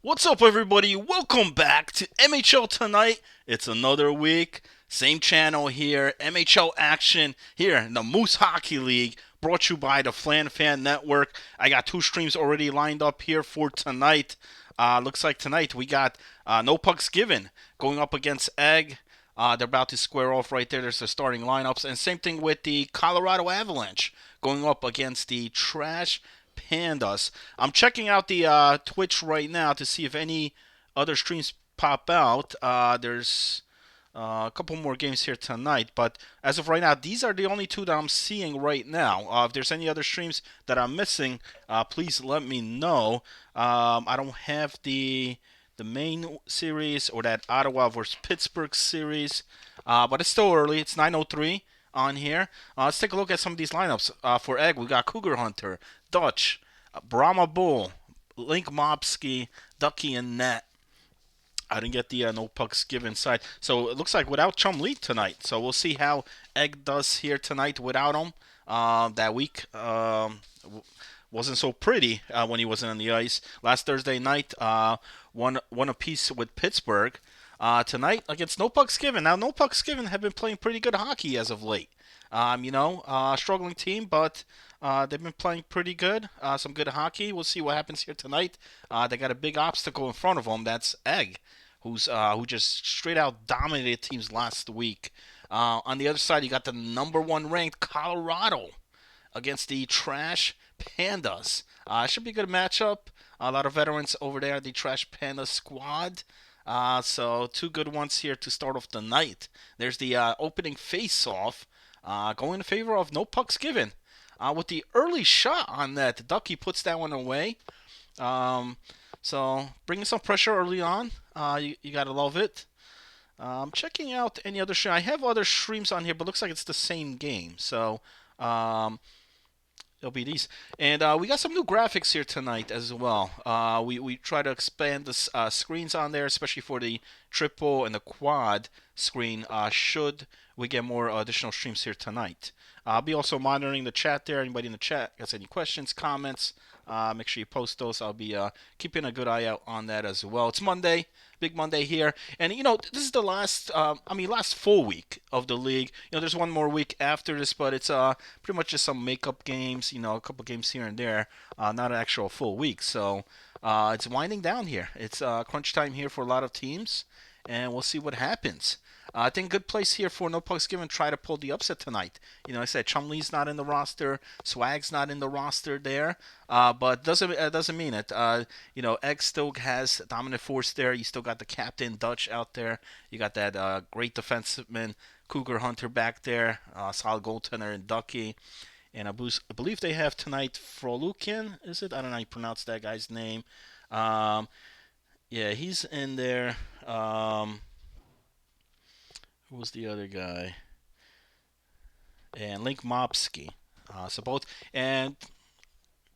What's up, everybody? Welcome back to MHL Tonight. It's another week, same channel here, MHL Action here in the Moose Hockey League, brought to you by the Flan Fan Network. I got two streams already lined up here for tonight. Looks like tonight we got No Pucks Given going up against Egg. They're about to square off right there. There's the starting lineups. And same thing with the Colorado Avalanche going up against the Trash Pandas. I'm checking out the Twitch right now to see if any other streams pop out. There's a couple more games here tonight, but as of right now, these are the only two that I'm seeing right now. If there's any other streams that I'm missing, please let me know. I don't have the main series or that Ottawa versus Pittsburgh series, but it's still early. It's 9:03 on here. Let's take a look at some of these lineups. For Egg, we got Cougar Hunter, Dutch, Brahma Bull, Link Mobsky, Ducky, and Net. I didn't get the no pucks given side. So it looks like without Chum Lee tonight. So we'll see how Egg does here tonight without him. That week wasn't so pretty when he wasn't on the ice. Last Thursday night, one apiece with Pittsburgh. Tonight against No Pucks Given. Now, No Pucks Given have been playing pretty good hockey as of late. Struggling team, but they've been playing pretty good. Some good hockey. We'll see what happens here tonight. They got a big obstacle in front of them. That's Egg, who just straight out dominated teams last week. On the other side, you got the number one ranked Colorado against the Trash Pandas. Should be a good matchup. A lot of veterans over there, the Trash Panda squad. So two good ones here to start off the night. There's the opening face-off, going in favor of No Pucks Given. With the early shot on that, Ducky puts that one away. So bringing some pressure early on. You gotta love it. Checking out any other stream. I have other streams on here, but looks like it's the same game. So it'll be these. And we got some new graphics here tonight as well. We try to expand the screens on there, especially for the triple and the quad screen, should we get more additional streams here tonight. I'll be also monitoring the chat there. Anybody in the chat has any questions, comments, make sure you post those. I'll be keeping a good eye out on that as well. It's Monday, big Monday here, and this is the last full week of the league. There's one more week after this, but it's pretty much just some makeup games. A couple games here and there, not an actual full week. So it's winding down here. It's crunch time here for a lot of teams, and we'll see what happens. I think good place here for No Pucks Given. Try to pull the upset tonight. I said Chumlee's not in the roster, Swag's not in the roster there, but doesn't mean it. Egg still has dominant force there. You still got the captain Dutch out there. You got that great defenseman Cougar Hunter back there, solid goaltender in Ducky, and I believe they have tonight Frolukin. Is it? I don't know how you pronounce that guy's name. Yeah, he's in there. Who was the other guy? And Link Mobsky. So both, and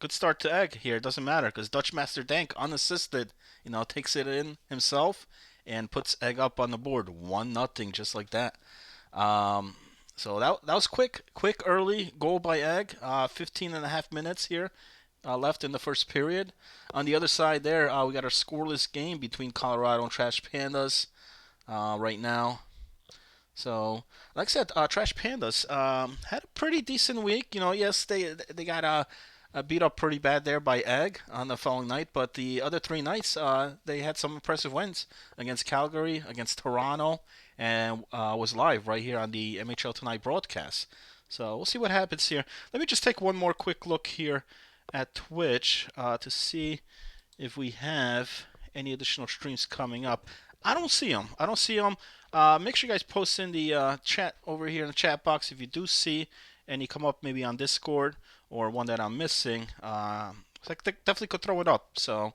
good start to Egg here. It doesn't matter because Dutch Master Dank unassisted, takes it in himself and puts Egg up on the board 1-0 just like that. So that was quick early goal by Egg. 15 and a half minutes here left in the first period. On the other side there, we got a scoreless game between Colorado and Trash Pandas right now. So, like I said, Trash Pandas had a pretty decent week. Yes, they got beat up pretty bad there by Egg on the following night, but the other three nights they had some impressive wins against Calgary, against Toronto, and was live right here on the MHL Tonight broadcast. So we'll see what happens here. Let me just take one more quick look here at Twitch to see if we have any additional streams coming up. I don't see them. Make sure you guys post in the chat over here in the chat box if you do see any come up maybe on Discord or one that I'm missing. I definitely could throw it up. So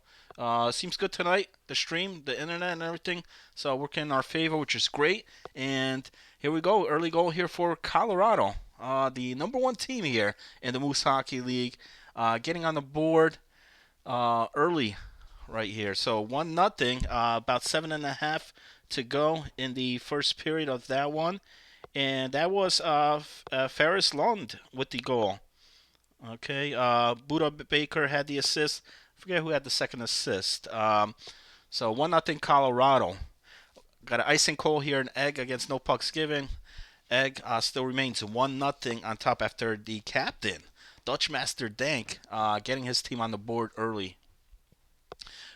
seems good tonight. The stream, the internet, and everything. So working in our favor, which is great. And here we go. Early goal here for Colorado, the number one team here in the Moose Hockey League, getting on the board early right here. So 1-0, about 7.5 to go in the first period of that one, and that was Ferris Lund with the goal. Okay, Buda Baker had the assist. I forget who had the second assist. So 1-0 Colorado. Got an icing cold here, an egg against no pucks given. Egg still remains 1-0 on top after the captain, Dutch Master Dank, getting his team on the board early.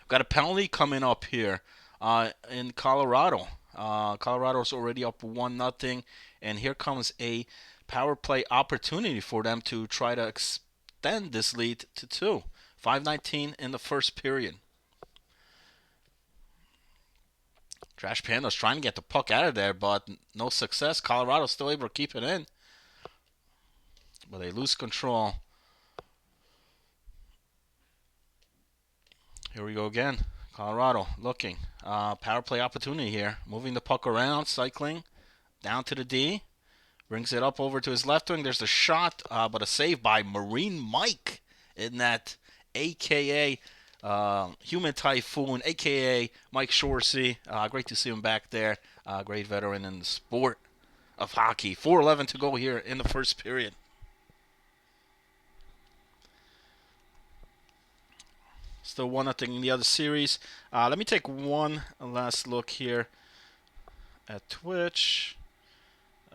Got a penalty coming up here in Colorado. Colorado's already up 1-0, and here comes a power play opportunity for them to try to extend this lead to 2. 5:19 in the first period. Trash Pandas trying to get the puck out of there, but no success. Colorado's still able to keep it in, but they lose control. Here we go again. Colorado looking. Power play opportunity here. Moving the puck around, cycling down to the D. Brings it up over to his left wing. There's a shot, but a save by Marine Mike in that a.k.a. Human Typhoon, a.k.a. Mike Shorsey. Great to see him back there. Great veteran in the sport of hockey. 4:11 to go here in the first period. Still 1-0 in the other series. Let me take one last look here at Twitch.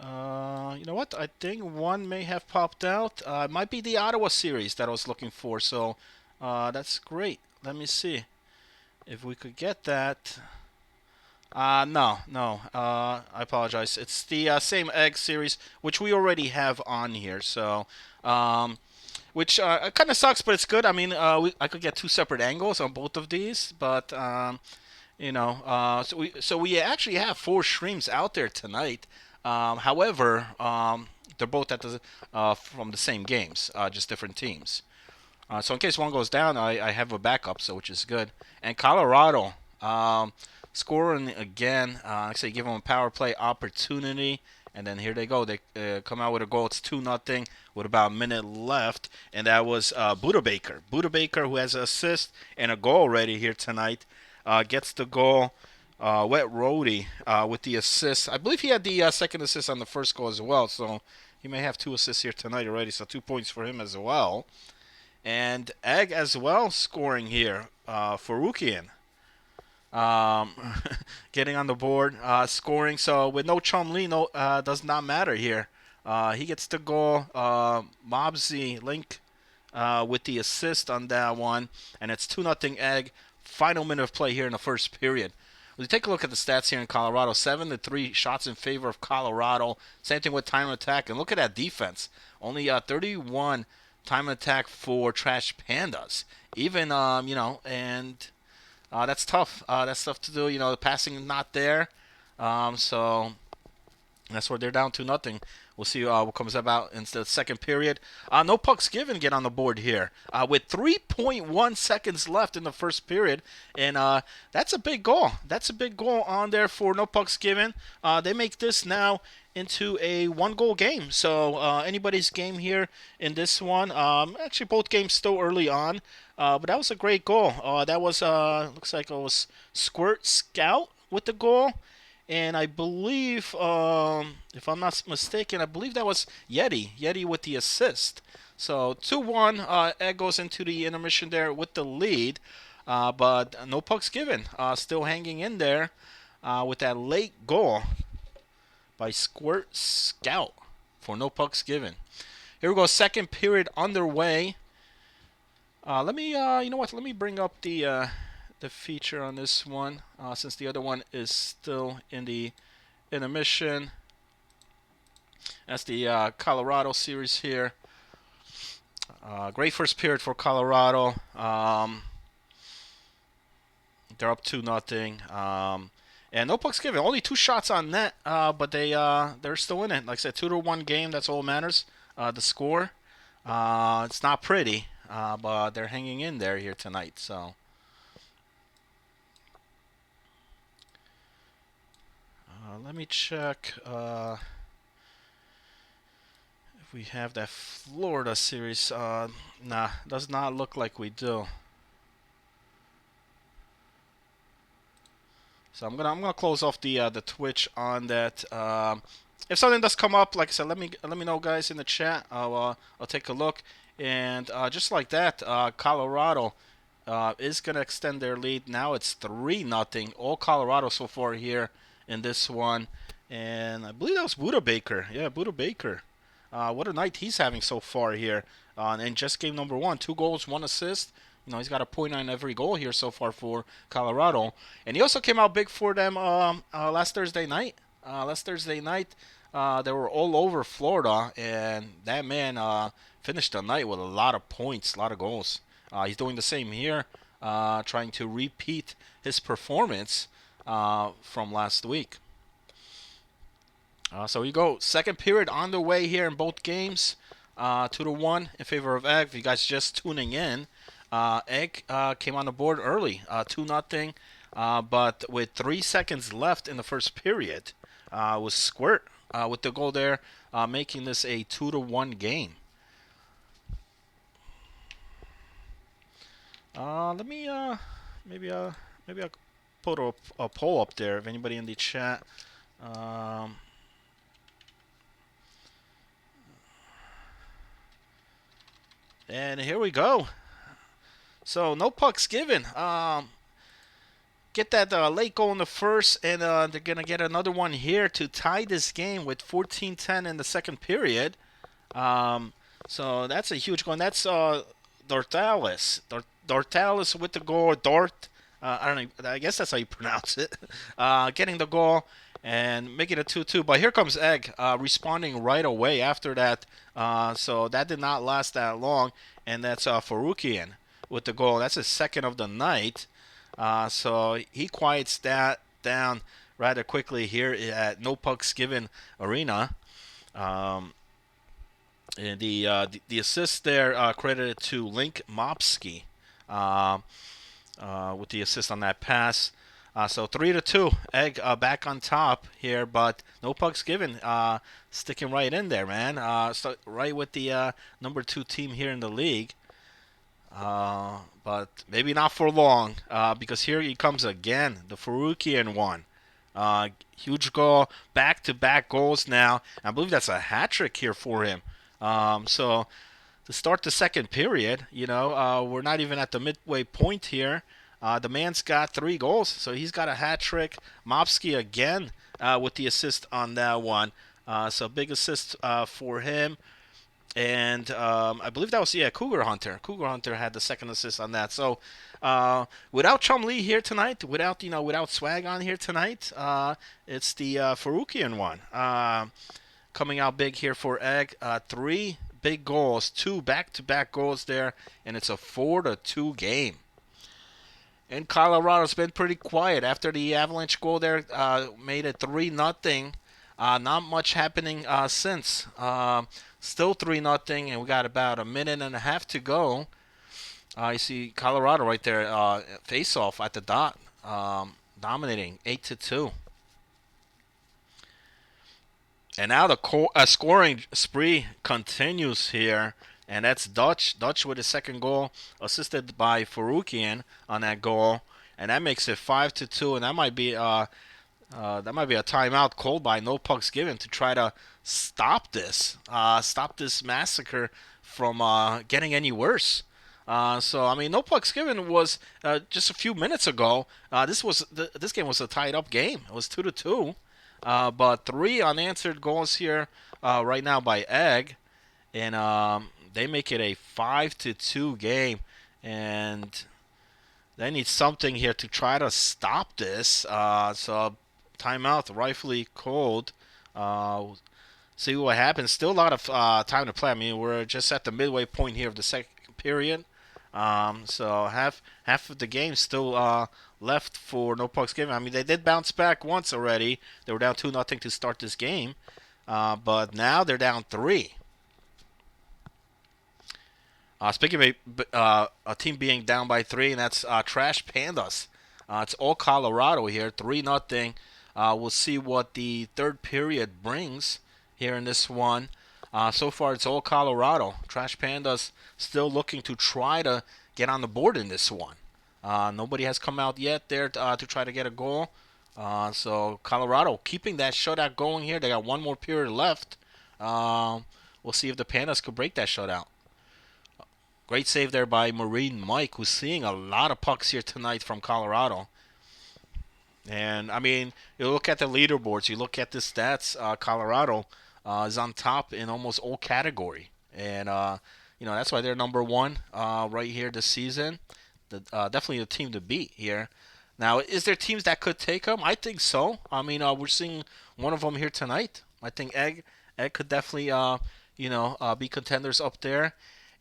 You know what? I think one may have popped out. It might be the Ottawa series that I was looking for. So that's great. Let me see if we could get that. No. I apologize. It's the same egg series, which we already have on here. So, which kind of sucks, but it's good. I mean, I could get 2 separate angles on both of these, but so we actually have 4 streams out there tonight. However, they're both at the from the same games, just different teams. So in case one goes down, I have a backup, so which is good. And Colorado scoring again. Like I say, give them a power play opportunity, and then here they go. They come out with a goal. It's 2-0 with about a minute left, and that was Buda Baker. Buda Baker, who has an assist and a goal already here tonight, gets the goal. Wet Rody with the assist. I believe he had the second assist on the first goal as well, so he may have 2 assists here tonight already, so 2 points for him as well. And Egg as well scoring here for Rukian. Getting on the board, scoring. So with no Chumlee, does not matter here. He gets the goal. Mobsy Link with the assist on that one, and it's 2-0 Egg. Final minute of play here in the first period. We take a look at the stats here in Colorado. 7-3 shots in favor of Colorado. Same thing with time of attack. And look at that defense. Only 31 time of attack for Trash Pandas. Even, and that's tough. That's tough to do. The passing not there. So that's where they're down 2-0. We'll see what comes about in the second period. No pucks given get on the board here with 3.1 seconds left in the first period. And that's a big goal. That's a big goal on there for no pucks given. They make this now into a 1-goal game. So anybody's game here in this one. Actually, both games still early on. But that was a great goal. That was, looks like it was Squirt Scout with the goal. And I believe, if I'm not mistaken, I believe that was Yeti with the assist. So 2-1, Egg goes into the intermission there with the lead, but no pucks given. Still hanging in there with that late goal by Squirt Scout for no pucks given. Here we go, second period underway. Let me, let me bring up the feature on this one, since the other one is still in the intermission. That's the Colorado series here. Great first period for Colorado. They're up 2-0. And no pucks given. Only 2 shots on net, but they're still in it. Like I said, 2-1 game. That's all that matters. The score. It's not pretty, but they're hanging in there here tonight. So. Let me check if we have that Florida series. Nah, does not look like we do. So I'm gonna close off the Twitch on that. If something does come up, like I said, let me know, guys, in the chat. I'll take a look. And just like that, Colorado is going to extend their lead. Now it's 3-0. All Colorado so far here in this one. And I believe that was Buda Baker. Yeah, Buda Baker. What a night he's having so far here. And just game number 1, 2 goals, 1 assist. He's got a point on every goal here so far for Colorado. And he also came out big for them last Thursday night. They were all over Florida, and that man finished the night with a lot of points, a lot of goals. He's doing the same here, trying to repeat his performance from last week. So we go. Second period on the way here in both games. 2-1 in favor of Egg. If you guys just tuning in, Egg came on the board early, 2-0. But with 3 seconds left in the first period, was Squirt with the goal there, making this a 2-1 game. Let me maybe I'll put a poll up there if anybody in the chat. And here we go. So no pucks given. Get that late goal in the first, and they're going to get another one here to tie this game with 14-10 in the second period. So that's a huge goal. And that's Dortalis. Dortalis with the goal. I don't know. I guess that's how you pronounce it. Getting the goal and making it 2-2. But here comes Egg responding right away after that. So that did not last that long. And that's Farukian with the goal. That's his second of the night. So he quiets that down rather quickly here at No Pucks Given Arena. And the assist there credited to Link Mopsky with the assist on that pass. So 3-2, Egg back on top here, but No Pucks Given sticking right in there, man. So right with the number 2 team here in the league. But maybe not for long, because here he comes again, the Farukian one. Huge goal, back-to-back goals now. I believe that's a hat trick here for him. So to start the second period, we're not even at the midway point here. The man's got 3 goals, so he's got a hat trick. Mopsky again with the assist on that one. So big assist for him. And I believe that was, Cougar Hunter. Cougar Hunter had the second assist on that. So without Chumlee here tonight, without Swag on here tonight, it's the Farukian one. Coming out big here for Egg. 3 big goals, 2 back-to-back goals there, and it's a 4-2 game. And Colorado's been pretty quiet after the Avalanche goal there. Made it 3-0. Not much happening since. Still 3-0, and we got about a minute and a half to go. You see Colorado right there, face-off at the dot, dominating 8-2. And now the scoring spree continues here, and that's Dutch. Dutch with his second goal, assisted by Farukian on that goal, and that makes it 5-2. And that might be a timeout called by No Pucks Given to try to stop this massacre from getting any worse. So I mean, No Pucks Given was just a few minutes ago. This game was a tied-up game. It was 2-2, but 3 unanswered goals here right now by Egg, and they make it a 5-2 game, and they need something here to try to stop this. So timeout rightfully called. See what happens. Still a lot of time to play. I mean, we're just at the midway point here of the second period. So half of the game still left for No Pucks Given. I mean, they did bounce back once already. They were down 2-0 to start this game. But now they're down 3. Speaking of a team being down by 3, and that's Trash Pandas. It's all Colorado here, 3-0. We'll see what the third period brings here in this one. So far, it's all Colorado. Trash Pandas still looking to try to get on the board in this one. Nobody has come out yet there to try to get a goal. So Colorado keeping that shutout going here. They got one more period left. We'll see if the Pandas could break that shutout. Great save there by Marine Mike, who's seeing a lot of pucks here tonight from Colorado. And I mean, you look at the leaderboards, you look at the stats. Colorado is on top in almost all category, and that's why they're number one right here this season. Definitely the team to beat here. Now, is there teams that could take them? I think so. I mean, we're seeing one of them here tonight. I think Egg could definitely be contenders up there.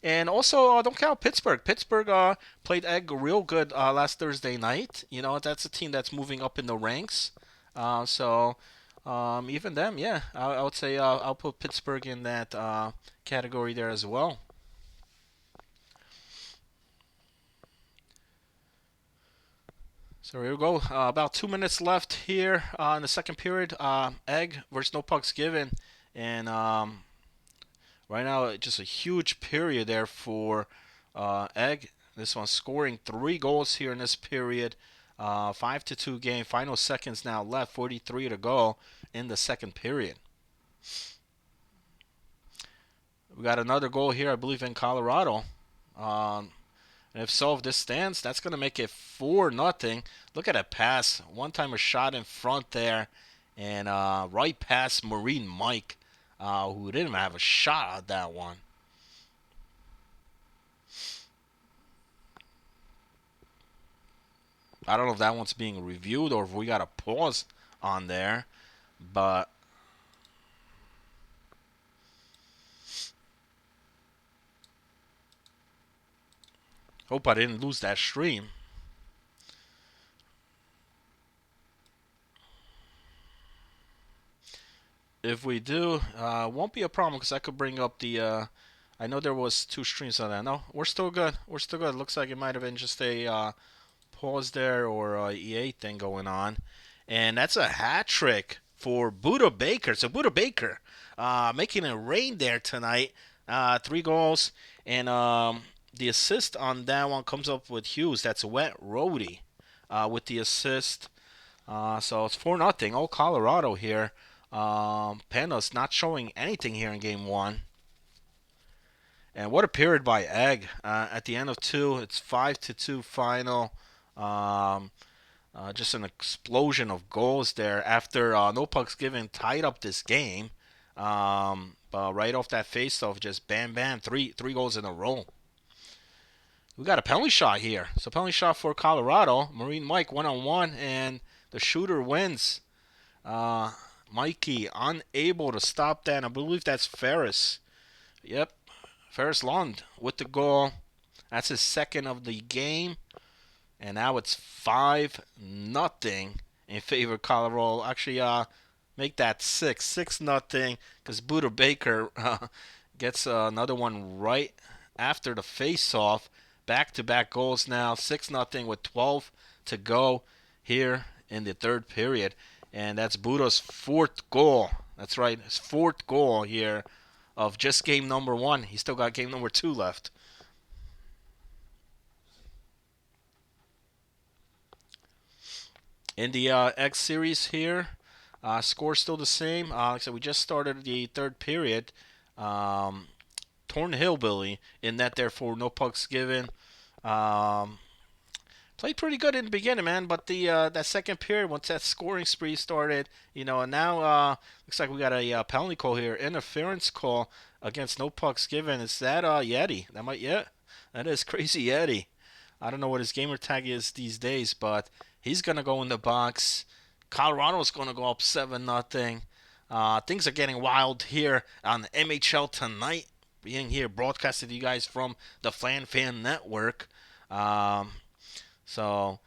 And also, don't count Pittsburgh. Pittsburgh played Egg real good last Thursday night. That's a team that's moving up in the ranks. Even them, yeah, I would say I'll put Pittsburgh in that category there as well. So here we go. About 2 minutes left here in the second period. Egg versus no pucks given. And right now, just a huge period there for Egg. This one scoring 3 goals here in this period. 5-2 game. Final seconds now left. 43 to go in the second period. We got another goal here, I believe, in Colorado. And if so, if this stands, that's going to make it 4-0. Look at that pass. One-timer shot in front there. And right past Marine Mike, who didn't have a shot at that one. I don't know if that one's being reviewed or if we got a pause on there. But hope I didn't lose that stream. If we do, won't be a problem because I could bring up the. I know there was 2 streams on that. No, we're still good. We're still good. Looks like it might have been just a pause there or a EA thing going on, and that's a hat trick for Buda Baker. So Buda Baker, making it rain there tonight. 3 goals and the assist on that one comes up with Hughes. That's Wet Roadie with the assist. So it's 4-0. Oh, Colorado here. Panda's not showing anything here in game 1. And what a period by Egg. At the end of 2, it's 5-2 final. Just an explosion of goals there after no pucks given tied up this game. But right off that faceoff, just bam, bam, three goals in a row. We got a penalty shot here. So penalty shot for Colorado. Marine Mike 1-on-1, and the shooter wins. Mikey unable to stop that. And I believe that's Ferris. Yep, Ferris Lund with the goal. That's his second of the game. And now it's 5-0 in favor of Colorado. Actually, make that 6-0, because Buda Baker gets another one right after the face-off. Back-to-back goals now. 6-0 with 12 to go here in the third period. And that's Buda's 4th goal. That's right, his 4th goal here of just game number 1. He's still got game number 2 left. In the X series here, score still the same. Like I said, we just started the third period. Torn Hillbilly in that, therefore no pucks given. Played pretty good in the beginning, man, but the that second period, once that scoring spree started, and now looks like we got a penalty call here, interference call against no pucks given. Is that Yeti? That is Crazy Yeti. I don't know what his gamer tag is these days, but he's gonna go in the box. Colorado's gonna go up 7-0. Things are getting wild here on MHL Tonight, being here broadcasted to you guys from the Flan Fan Network. So,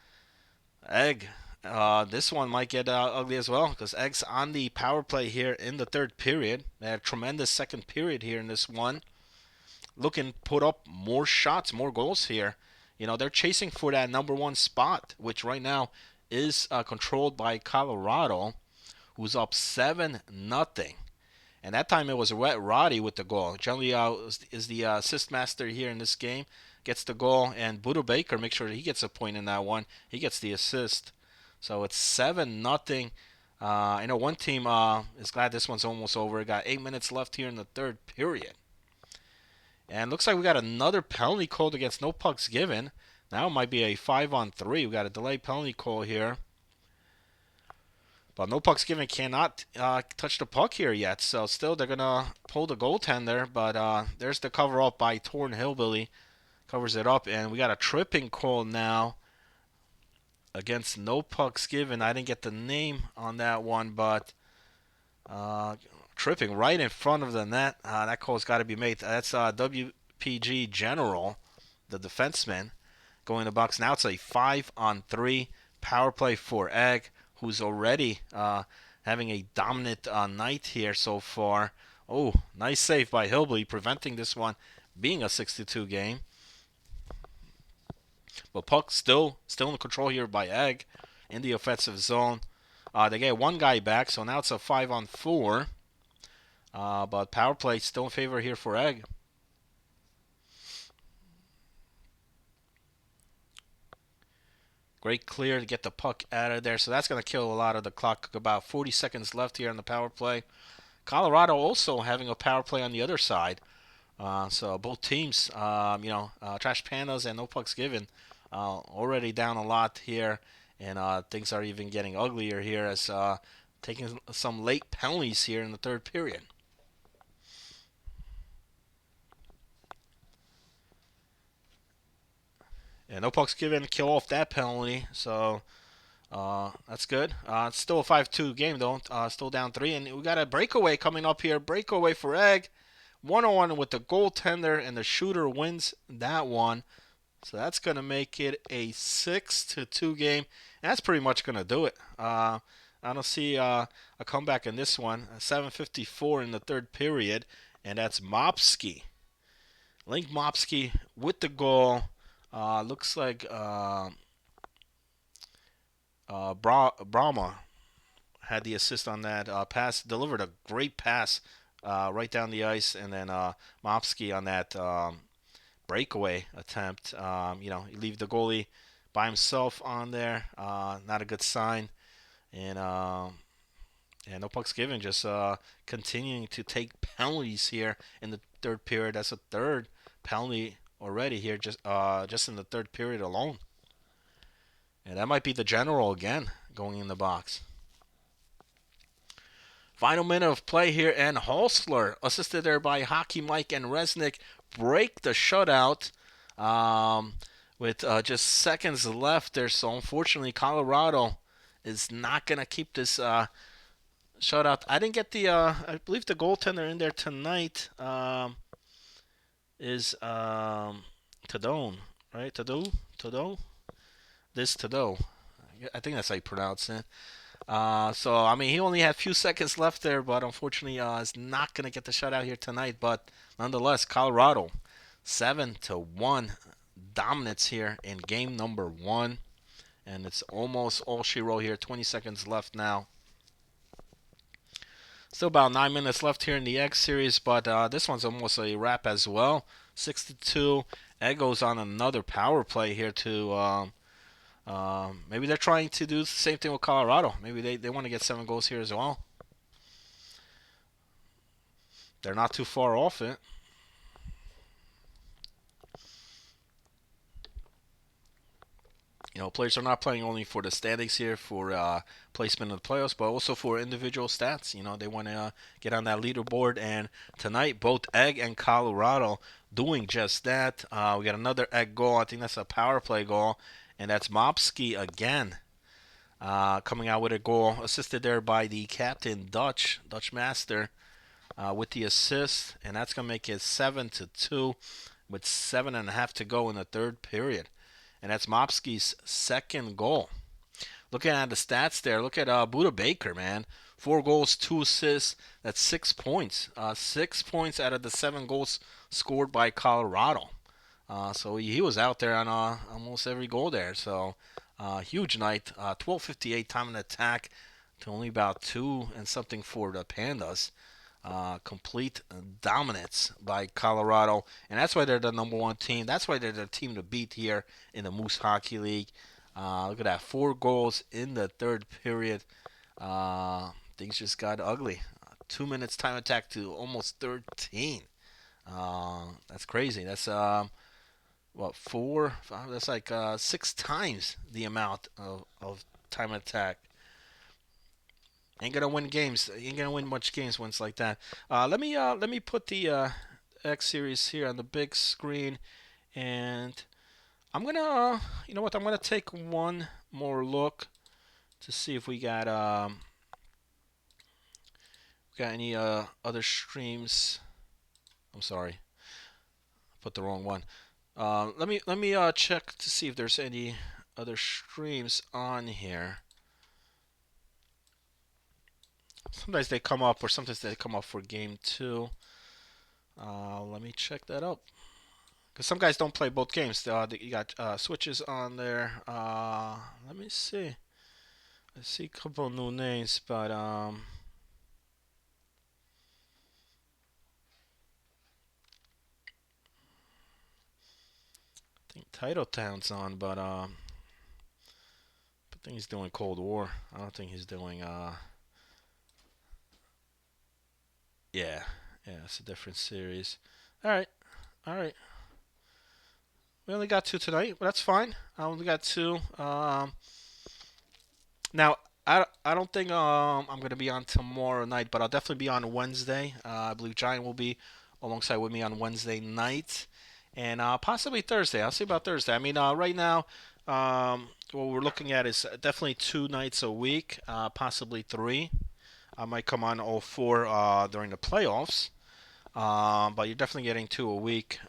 Egg, this one might get ugly as well, because Egg's on the power play here in the third period. They had a tremendous second period here in this one. Looking put up more shots, more goals here. They're chasing for that number 1 spot, which right now is controlled by Colorado, who's up 7-0. And that time it was Wet Roddy with the goal. Generally is the assist master here in this game. Gets the goal, and Buda Baker makes sure that he gets a point in that one. He gets the assist. So it's 7-0. I know one team is glad this one's almost over. Got 8 minutes left here in the third period. And looks like we got another penalty called against no pucks given. Now it might be a 5-on-3. We got a delayed penalty call here. But no pucks given cannot touch the puck here yet. So still they're going to pull the goaltender. But there's the cover up by Torn Hillbilly. Covers it up. And we got a tripping call now against no pucks given. I didn't get the name on that one. But tripping right in front of the net. That call's got to be made. That's WPG General, the defenseman, going in the box. Now it's a 5-on-3 power play for Egg, who's already having a dominant night here so far. Oh, nice save by Hillbilly, preventing this one being a 6-2 game. But puck still in control here by Egg in the offensive zone. They get one guy back, so now it's a 5-on-4. But power play still in favor here for Egg. Great clear to get the puck out of there. So that's going to kill a lot of the clock. About 40 seconds left here on the power play. Colorado also having a power play on the other side. So both teams, Trash Pandas and No Pucks Given, already down a lot here. And things are even getting uglier here as taking some late penalties here in the third period. And no pucks given, kill off that penalty. So that's good. It's still a 5-2 game, though. Still down 3. And we got a breakaway coming up here. Breakaway for Egg. 1-on-1 with the goaltender, and the shooter wins that one. So that's going to make it a 6-2 game. And that's pretty much going to do it. I don't see a comeback in this one. 7:54 in the third period. And that's Mopsky. Link Mopsky with the goal. Looks like Brahma had the assist on that pass. Delivered a great pass right down the ice, and then Mopsky on that breakaway attempt. You leave the goalie by himself on there. Not a good sign. And no pucks given. Just continuing to take penalties here in the third period. That's a third penalty already here, just in the third period alone. And that might be the general again going in the box. Final minute of play here, and Holsler, assisted there by Hockey Mike and Resnick, break the shutout with just seconds left there. So unfortunately, Colorado is not going to keep this shutout. I didn't get the, I believe the goaltender in there tonight is Tadone, right? Tado? This Tado. I think that's how you pronounce it. So, I mean, he only had a few seconds left there, but unfortunately is not going to get the shutout here tonight. But nonetheless, Colorado, 7-1 dominance here in game number 1. And it's almost all she wrote here. 20 seconds left now. Still about 9 minutes left here in the X series, but this one's almost a wrap as well. 6-2. Egg goes on another power play here to maybe they're trying to do the same thing with Colorado. Maybe they want to get 7 goals here as well. They're not too far off it. Players are not playing only for the standings here, for placement in the playoffs, but also for individual stats. They want to get on that leaderboard, and tonight both Egg and Colorado doing just that. We got another Egg goal. I think that's a power play goal, and that's Mopsky again coming out with a goal, assisted there by the captain, Dutch Master, with the assist, and that's going to make it 7-2 with 7.5 to go in the third period. And that's Mopsky's second goal. Looking at the stats there, look at Buda Baker, man. 4 goals, 2 assists. That's 6 points. 6 points out of the 7 goals scored by Colorado. So he was out there on almost every goal there. So huge night. 12:58 time in attack to only about 2 and something for the Pandas. Complete dominance by Colorado, and that's why they're the number 1 team. That's why they're the team to beat here in the Moose Hockey League. Look at that, 4 goals in the third period. Things just got ugly. 2 minutes time attack to almost 13. That's crazy. That's what, four? Five, that's like six times the amount of time attack. Ain't gonna win games. Ain't gonna win much games when it's like that. Let me put the X series here on the big screen, and I'm gonna you know what? I'm gonna take one more look to see if we got any other streams. I'm sorry, put the wrong one. Let me check to see if there's any other streams on here. Sometimes they come up, or sometimes they come up for game two. Let me check that out. Because some guys don't play both games. You got switches on there. Let me see. I see a couple new names, but I think Titletown's on, but I think he's doing Cold War. I don't think he's doing yeah, yeah. It's a different series. All right, all right. We only got two tonight, but that's fine. I only got two. Now, I don't think I'm gonna be on tomorrow night, but I'll definitely be on Wednesday. I believe Giant will be alongside with me on Wednesday night, and possibly Thursday. I'll see about Thursday. I mean, right now, what we're looking at is definitely 2 nights a week, possibly three. I might come on all four during the playoffs, but you're definitely getting two a week.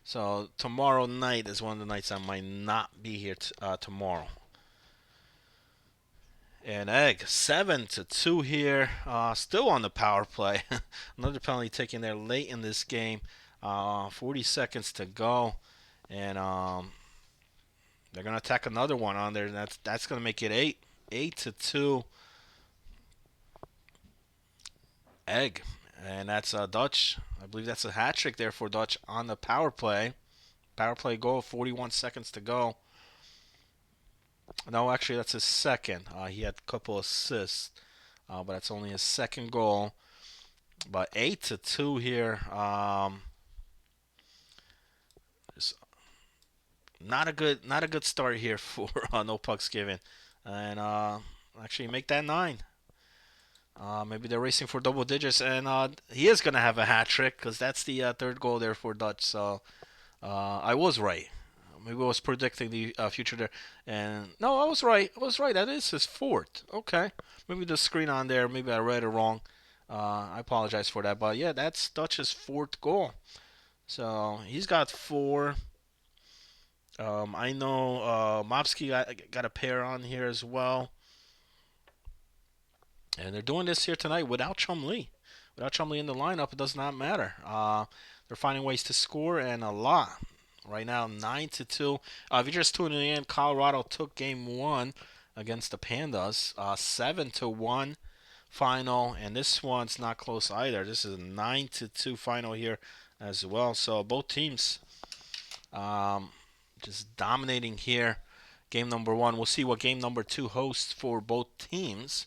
So tomorrow night is one of the nights I might not be here tomorrow. And Egg 7-2 here, still on the power play. Another penalty taken there late in this game. 40 seconds to go, and they're gonna attack another one on there. That's gonna make it 8-2. Egg, and that's Dutch. I believe that's a hat trick there for Dutch on the power play. Power play goal. 41 seconds to go. No, actually, that's his second. He had a couple assists, but that's only his second goal. But 8-2 here. Just not a good start here for no pucks given, and actually make that 9. Maybe they're racing for double digits, and he is gonna have a hat trick because that's the third goal there for Dutch. So I was right. Maybe I was predicting the future there, and no, I was right. I was right. That is his fourth. Okay, maybe the screen on there. Maybe I read it wrong. I apologize for that, but yeah, that's Dutch's fourth goal. So he's got four. I know Mopsky got a pair on here as well. And they're doing this here tonight without Chumlee. Without Chumlee in the lineup, it does not matter. They're finding ways to score, and a lot. Right now, 9-2. If you're just tuning in, Colorado took game one against the Pandas, 7-1 final, and this one's not close either. This is a 9-2 final here as well. So both teams um, just dominating here. Game number one. We'll see what game number two hosts for both teams.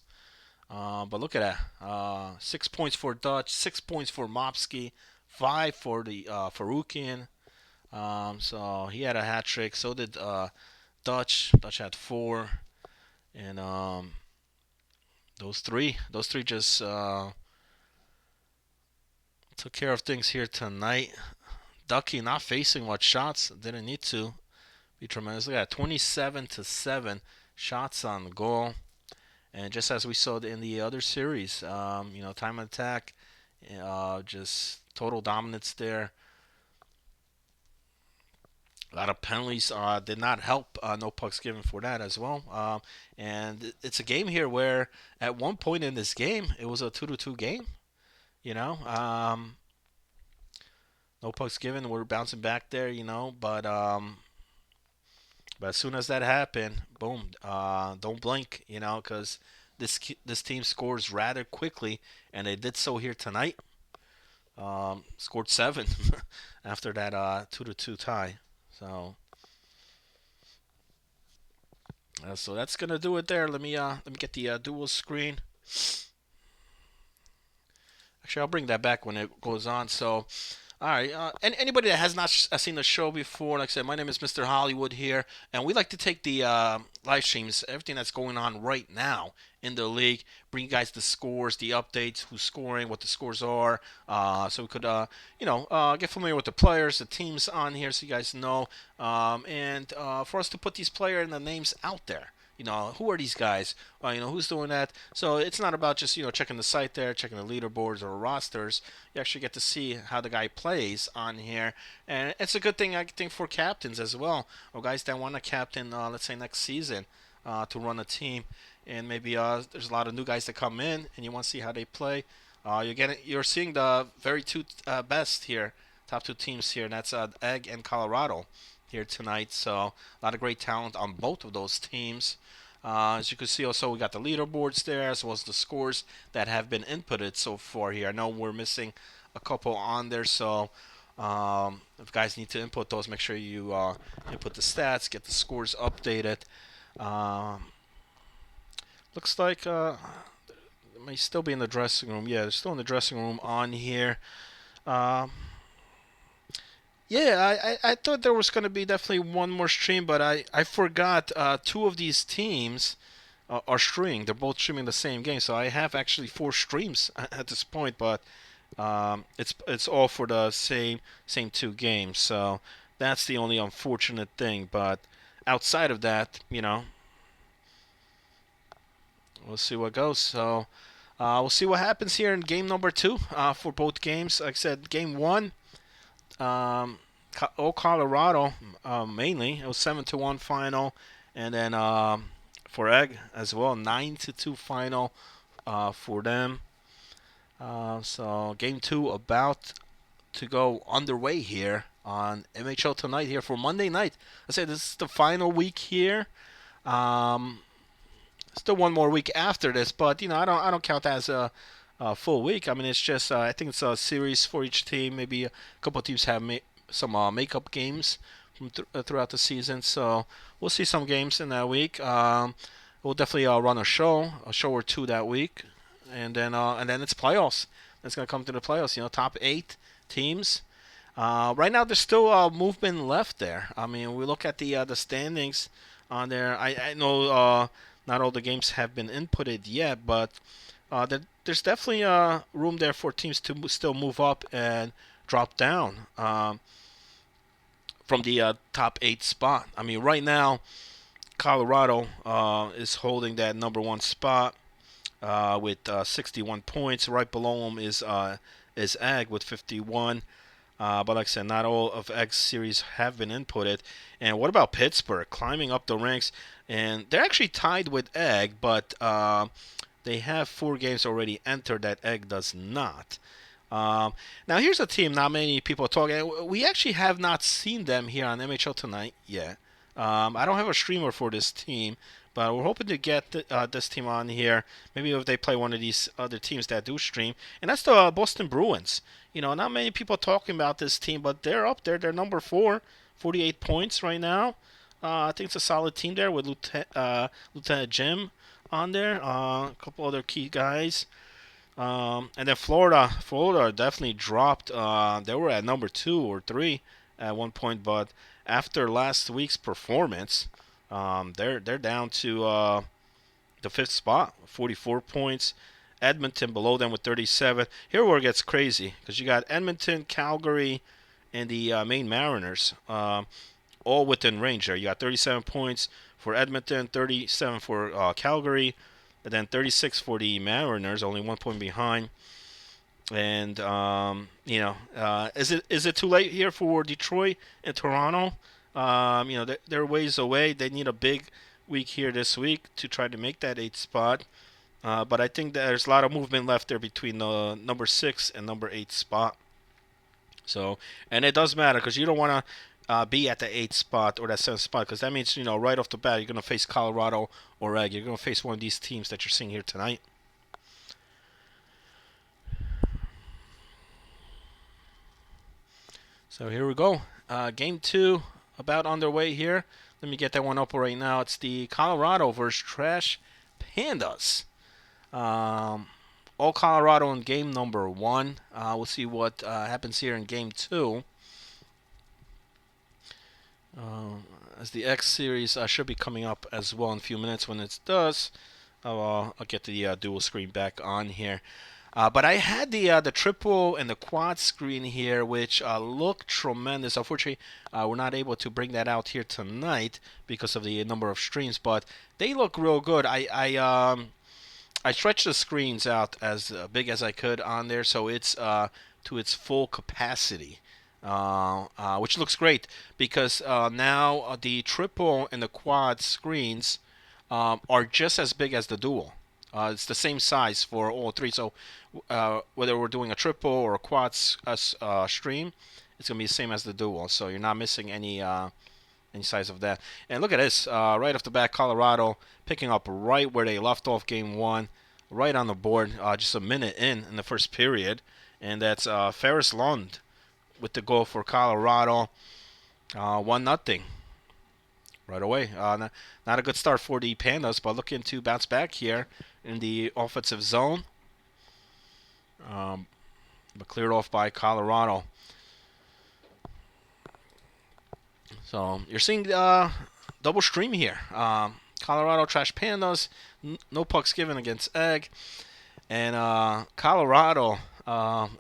But look at that. 6 points for Dutch, 6 points for Mopsky, 5 for the Farukian. So he had a hat trick. So did Dutch. Dutch had 4. And those three just took care of things here tonight. Ducky not facing much shots. Didn't need to be tremendous. Look at that. 27-7 shots on goal. And just as we saw in the other series, time attack, just total dominance there. A lot of penalties did not help. No pucks given for that as well. And it's a game here where at one point in this game, it was a 2-2 game. You know, no pucks given. We're bouncing back there, but as soon as that happened, boom, don't blink, because this team scores rather quickly, and they did so here tonight. Scored 7 after that 2-2 tie. So that's gonna do it there. Let me get the dual screen. Actually, I'll bring that back when it goes on. So, all right. And anybody that has not seen the show before, like I said, my name is Mr. Hollywood here, and we like to take the live streams, everything that's going on right now in the league, bring you guys the scores, the updates, who's scoring, what the scores are, so we could, get familiar with the players, the teams on here, so you guys know, and for us to put these player and the names out there. Who are these guys? Who's doing that? So it's not about just, checking the site there, checking the leaderboards or rosters. You actually get to see how the guy plays on here. And it's a good thing, I think, for captains as well, or guys that want to captain, let's say, next season to run a team. And maybe there's a lot of new guys that come in, and you want to see how they play. You're seeing the very two best here, top two teams here, and that's Egg and Colorado here tonight. So a lot of great talent on both of those teams. As you can see, also we got the leaderboards there, as well as the scores that have been inputted so far here. I know we're missing a couple on there, so if guys need to input those, make sure you input the stats, get the scores updated. Looks like they may still be in the dressing room. Yeah, they're still in the dressing room on here. Yeah, I thought there was going to be definitely one more stream, but I forgot two of these teams are streaming. They're both streaming the same game, so I have actually 4 streams at this point, but it's all for the same 2 games. So that's the only unfortunate thing. But outside of that, we'll see what goes. So we'll see what happens here in game number 2 for both games. Like I said, game 1. Colorado mainly. It was 7-1 final, and then for Egg as well, 9-2 final for them. So game 2 about to go underway here on MHL Tonight here for Monday night. I said this is the final week here. Still one more week after this, but I don't count that as a full week. I mean, it's just I think it's a series for each team. Maybe a couple of teams have some makeup games from throughout the season, so we'll see some games in that week. We'll definitely run a show or 2 that week, and then it's playoffs. It's gonna come to the playoffs. Top 8 teams. Right now, there's still movement left there. I mean, we look at the standings on there. I know not all the games have been inputted yet, but there's definitely room there for teams to still move up and drop down from the top 8 spot. I mean, right now, Colorado is holding that number 1 spot with 61 points. Right below them is Ag with 51. But like I said, not all of Egg's series have been inputted. And what about Pittsburgh climbing up the ranks? And they're actually tied with Egg, but they have 4 games already entered that Egg does not. Now here's a team not many people are talking. We actually have not seen them here on MHL Tonight yet. I don't have a streamer for this team, but we're hoping to get this team on here. Maybe if they play one of these other teams that do stream, and that's the Boston Bruins. Not many people talking about this team, but they're up there. They're number 4, 48 points right now. I think it's a solid team there with Lieutenant Jim on there. A couple other key guys. And then Florida definitely dropped. They were at number 2 or 3 at one point, but after last week's performance, they're down to the 5th spot, 44 points. Edmonton below them with 37. Here where it gets crazy, because you got Edmonton, Calgary, and the Maine Mariners all within range there. You got 37 points for Edmonton, 37 for Calgary, and then 36 for the Mariners, only 1 point behind. And is it too late here for Detroit and Toronto? They're ways away. They need a big week here this week to try to make that 8th spot. But I think there's a lot of movement left there between the number 6 and number 8 spot. So, and it does matter because you don't want to be at the 8th spot or that 7th spot, because that means right off the bat you're going to face Colorado or Egg. You're going to face one of these teams that you're seeing here tonight. So here we go. Game 2 about underway here. Let me get that one up right now. It's the Colorado versus Trash Pandas. all Colorado in game number 1. We'll see what happens here in game 2. As the X series should be coming up as well in a few minutes. When it does, I'll get the dual screen back on here. But I had the triple and the quad screen here, which look tremendous. Unfortunately, we're not able to bring that out here tonight because of the number of streams, but they look real good. I stretched the screens out as big as I could on there, so it's to its full capacity. Which looks great because now the triple and the quad screens are just as big as the dual. It's the same size for all three. So whether we're doing a triple or a quad stream, it's going to be the same as the dual. So you're not missing any size of that. And look at this. Right off the bat, Colorado picking up right where they left off game 1. Right on the board. Just a minute in the first period. And that's Ferris Lund with the goal for Colorado. 1-0 right away. Not a good start for the Pandas, but looking to bounce back here in the offensive zone. But cleared off by Colorado. So you're seeing double stream here. Colorado trash Pandas. No pucks given against Egg. And Colorado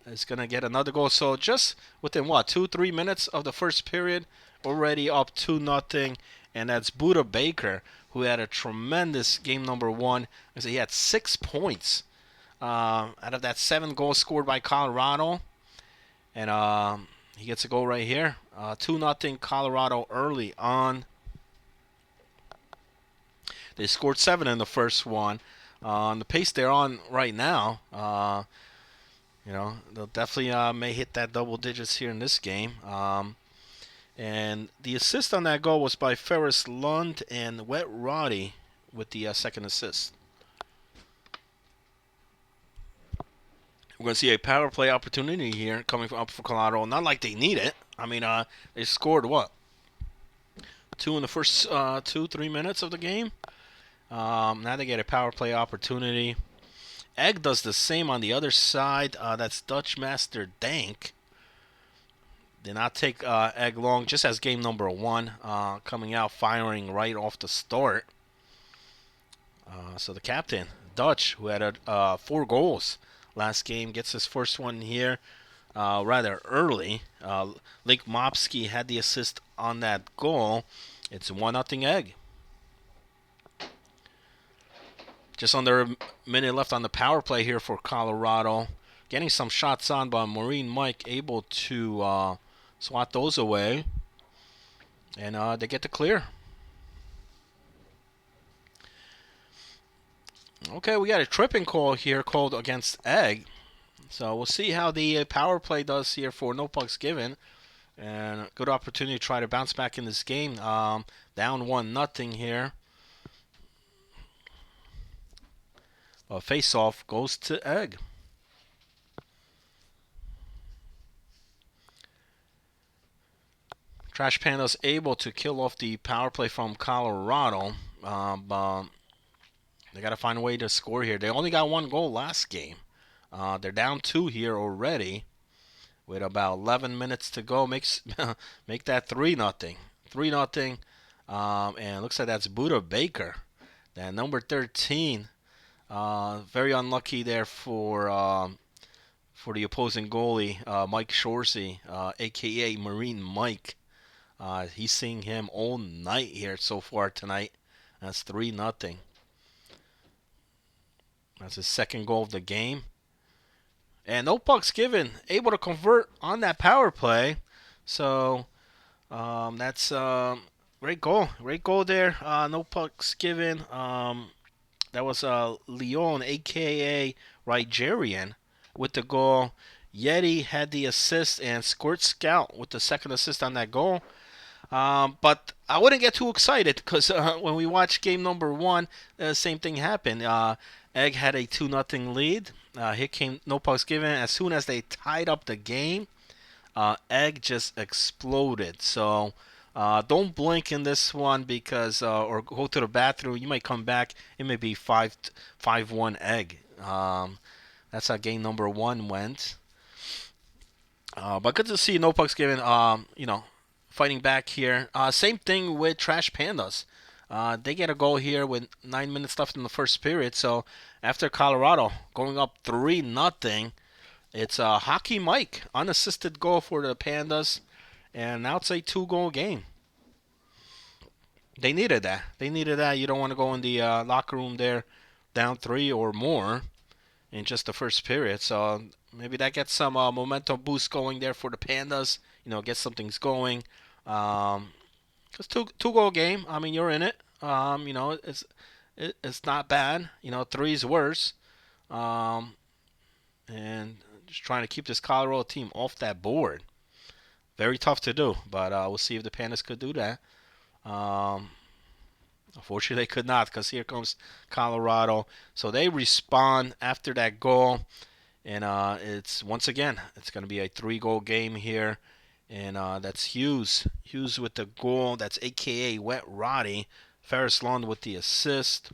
is going to get another goal. So just within, 2-3 minutes of the first period, already up 2-0. And that's Buda Baker, who had a tremendous game number 1. He had 6 points out of that 7 goals scored by Colorado. And he gets a goal right here. 2-0 Colorado early on. They scored 7 in the first one. On the pace they're on right now, they'll definitely may hit that double digits here in this game. And the assist on that goal was by Ferris Lund and Wet Roddy with the second assist. We're going to see a power play opportunity here coming up for Colorado. Not like they need it. I mean, they scored 2 in the first 2-3 minutes of the game. Now they get a power play opportunity. Egg does the same on the other side. That's Dutch Master Dank. Did not take Egg long, just as game number 1. Coming out firing right off the start. So the captain, Dutch, who had 4 goals last game, gets his first one here rather early. Link Mopsky had the assist on that goal. It's 1-0 Egg. Just under a minute left on the power play here for Colorado. Getting some shots on by Marine Mike, able to swat those away. And they get the clear. Okay, we got a tripping call here called against Egg. So we'll see how the power play does here for no pucks given. And a good opportunity to try to bounce back in this game. Down 1-0 here. Face-off goes to Egg. Trash Pandas able to kill off the power play from Colorado. But they got to find a way to score here. They only got 1 goal last game. They're down 2 here already. With about 11 minutes to go. Make that 3-0. 3-0. And looks like that's Buda Baker. Then number 13. Very unlucky there for the opposing goalie, Mike Shorsey, a.k.a. Marine Mike. He's seeing him all night here so far tonight. That's 3-0. That's his second goal of the game. And no pucks given. Able to convert on that power play. So that's great goal. Great goal there. No pucks given. That was Leon, a.k.a. Nigerian, with the goal. Yeti had the assist, and Squirt Scout with the second assist on that goal. But I wouldn't get too excited because when we watched game number 1, the same thing happened. Egg had a 2-0 lead. Here came no pucks given. As soon as they tied up the game, Egg just exploded. So don't blink in this one because or go to the bathroom. You might come back. It may be 5-1 Egg. That's how game number 1 went. But good to see No Pucks given, fighting back here. Same thing with Trash Pandas. They get a goal here with 9 minutes left in the first period. So after Colorado going up 3-0, it's Hockey Mike unassisted goal for the Pandas, and now it's a 2-goal game. They needed that. They needed that. You don't want to go in the locker room there down 3 or more in just the first period. So maybe that gets some momentum boost going there for the Pandas. Get some things going. Cause two goal game. I mean, you're in it. It's not bad. Three's worse. And just trying to keep this Colorado team off that board. Very tough to do, but we'll see if the Pandas could do that. Unfortunately, they could not, because here comes Colorado. So they respond after that goal, and it's once again it's going to be a 3-goal game here, and that's Hughes. Hughes with the goal. That's AKA Wet Roddy. Ferris Lund with the assist.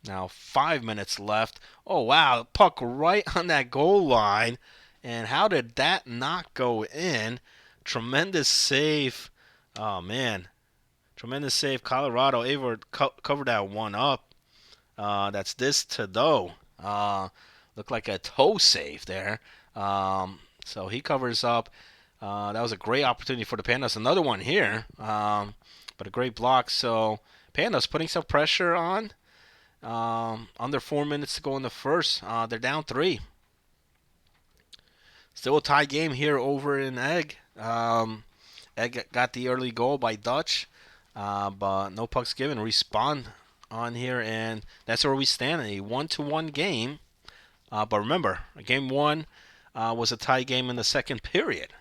Now 5 minutes left. Oh wow, puck right on that goal line, and how did that not go in? Tremendous save. Oh man. Tremendous save. Colorado able to cover that one up. That's this to though. Looked like a toe save there. So he covers up. That was a great opportunity for the Pandas. Another one here. But a great block. So Pandas putting some pressure on. Under 4 minutes to go in the first. They're down 3. Still a tie game here over in Egg. Egg got the early goal by Dutch. But no pucks given. Respond on here, and that's where we stand. A 1-1 game. But remember, game 1 was a tie game in the second period,